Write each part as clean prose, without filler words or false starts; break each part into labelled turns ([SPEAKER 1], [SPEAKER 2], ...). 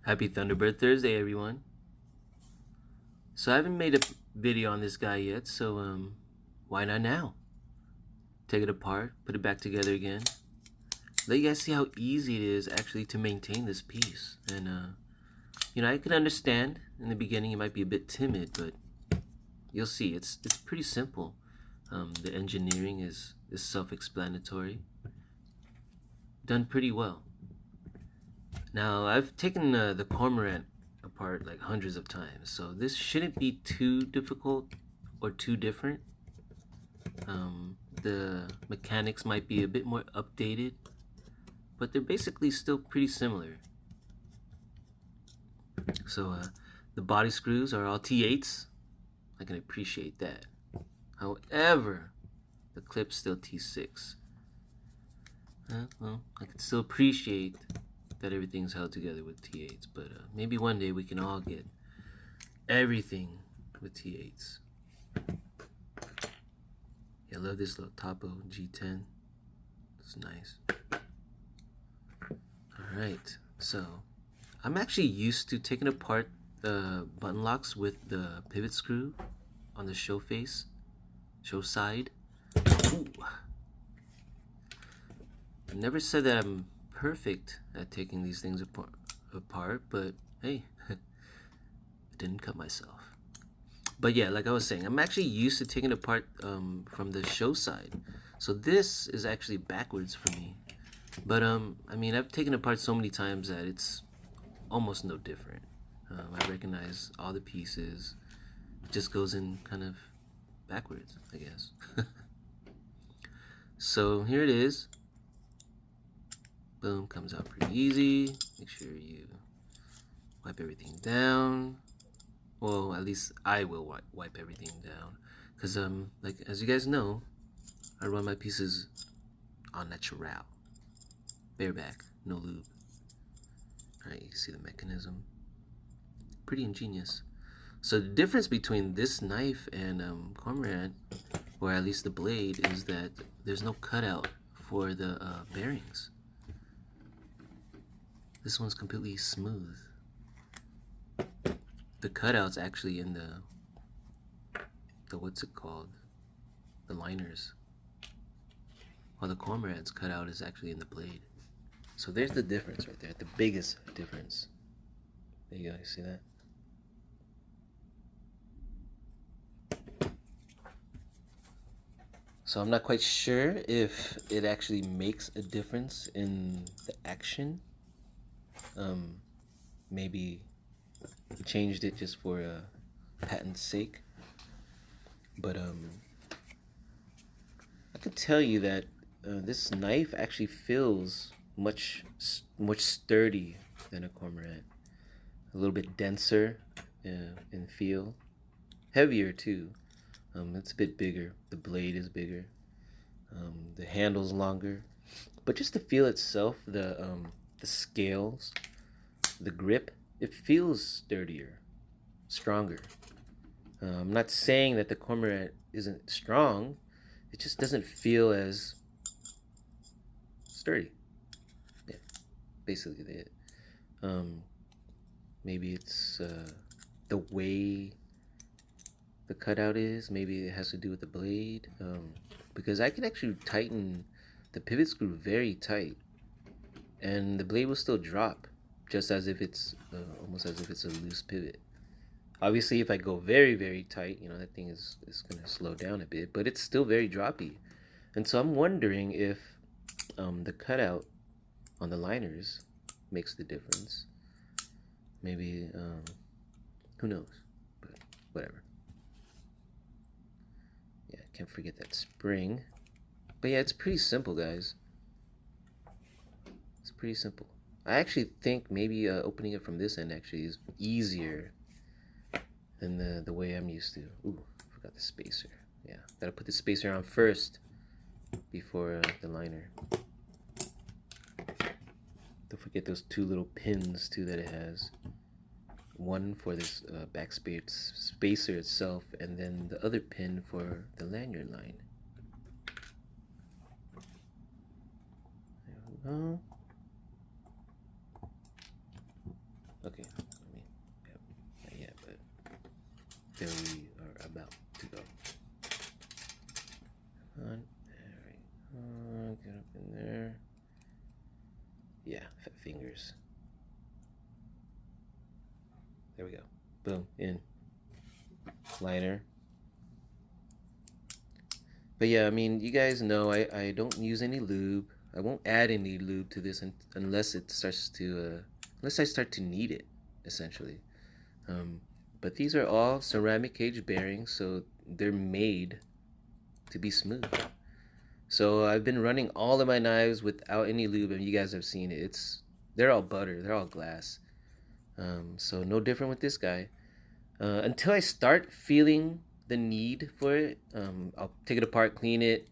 [SPEAKER 1] Happy Thunderbird Thursday, everyone. So I haven't made a video on this guy yet, so why not now? Take it apart, put it back together again. Let you guys see how easy it is actually to maintain this piece. And I can understand in the beginning you might be a bit timid, but you'll see it's pretty simple. The engineering is self-explanatory. Done pretty well. Now I've taken the cormorant apart like hundreds of times, so this shouldn't be too difficult or too different. The mechanics might be a bit more updated, but they're basically still pretty similar. So the body screws are all T8s. I can appreciate that. However, the clip's still T6. Well, I can still appreciate that everything's held together with T8s, but maybe one day we can all get everything with T8s. Yeah, I love this little Topo G10. It's nice. Alright, so I'm actually used to taking apart the button locks with the pivot screw on the show side. Ooh. I never said that I'm perfect at taking these things apart, but hey, I didn't cut myself. But yeah, like I was saying, I'm actually used to taking it apart from the show side. So this is actually backwards for me. But I mean, I've taken it apart so many times that it's almost no different. I recognize all the pieces. It just goes in kind of backwards, I guess. So here it is. Boom, comes out pretty easy. Make sure you wipe everything down. Well, at least I will wipe everything down, because like as you guys know, I run my pieces on natural, bareback, no lube. All right, you see the mechanism, pretty ingenious. So the difference between this knife and cormorant, or at least the blade, is that there's no cutout for the bearings. This one's completely smooth. The cutout's actually in the what's it called? The liners. While the cormorant's cutout is actually in the blade. So there's the difference right there, the biggest difference. There you go, you see that? So I'm not quite sure if it actually makes a difference in the action. Maybe he changed it just for patent's sake. But I could tell you that this knife actually feels much sturdy than a cormorant. A little bit denser in feel, heavier too. It's a bit bigger. The blade is bigger. The handle's longer, but just the feel itself, the scales, the grip, it feels sturdier, stronger. I'm not saying that the cormorant isn't strong. It just doesn't feel as sturdy. Yeah, basically it. Maybe it's the way the cutout is. Maybe it has to do with the blade. Because I can actually tighten the pivot screw very tight, and the blade will still drop, just as if it's almost as if it's a loose pivot. Obviously, if I go very, very tight, that thing is going to slow down a bit, but it's still very droppy. And so I'm wondering if the cutout on the liners makes the difference. Maybe, who knows, but whatever. Yeah, can't forget that spring. But yeah, it's pretty simple, guys. It's pretty simple. I actually think maybe opening it from this end actually is easier than the way I'm used to. Ooh, forgot the spacer. Yeah, gotta put the spacer on first before the liner. Don't forget those two little pins too that it has. One for this back spacer itself, and then the other pin for the lanyard line. There we go. Okay, not yet, but there we are about to go. Get up in there. Yeah, fat fingers. There we go. Boom, in. Liner. But yeah, I mean, you guys know I don't use any lube. I won't add any lube to this unless it starts to, unless I start to need it, essentially. But these are all ceramic cage bearings, so they're made to be smooth. So I've been running all of my knives without any lube, and you guys have seen it. They're all butter, they're all glass. So no different with this guy. Until I start feeling the need for it, I'll take it apart, clean it.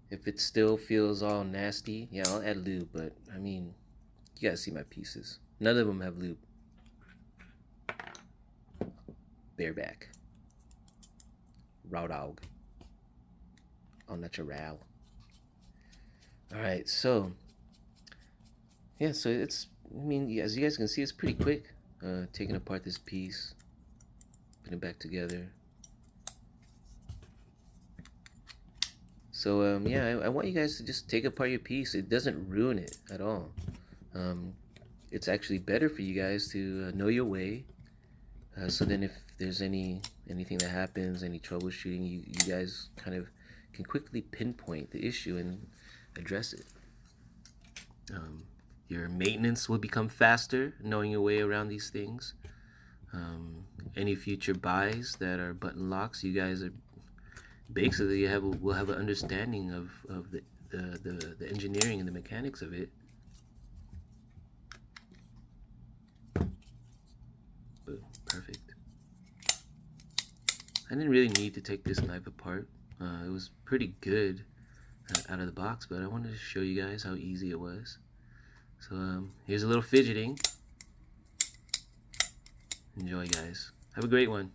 [SPEAKER 1] If it still feels all nasty, yeah, I'll add lube. But I mean, you guys see my pieces. None of them have lube. Bareback. Raw dog. Au natural. Alright, so yeah, so it's, I mean, as you guys can see, it's pretty quick. Taking apart this piece, putting it back together. So yeah, I want you guys to just take apart your piece. It doesn't ruin it at all. It's actually better for you guys to know your way. So then if there's anything that happens, any troubleshooting, you guys kind of can quickly pinpoint the issue and address it. Your maintenance will become faster knowing your way around these things. Any future buys that are button locks, you guys are basically will have an understanding of the engineering and the mechanics of it. Boom, perfect. I didn't really need to take this knife apart. It was pretty good out of the box, but I wanted to show you guys how easy it was. So here's a little fidgeting. Enjoy, guys. Have a great one.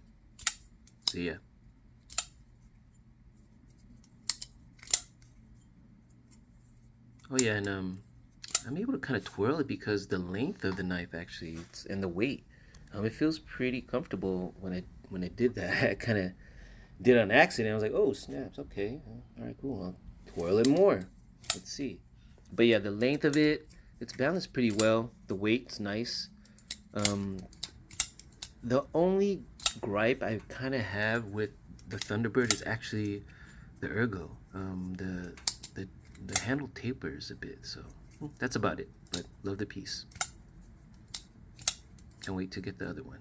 [SPEAKER 1] See ya. Oh yeah, and I'm able to kind of twirl it because the length of the knife actually, and the weight, it feels pretty comfortable when I did that. I kind of did it on accident. I was like, oh snaps, okay, all right, cool. I'll twirl it more. Let's see. But yeah, the length of it, it's balanced pretty well. The weight's nice. The only gripe I kind of have with the Thunderbird is actually the ergo. The handle tapers a bit, so that's about it. But love the piece. Can't wait to get the other one.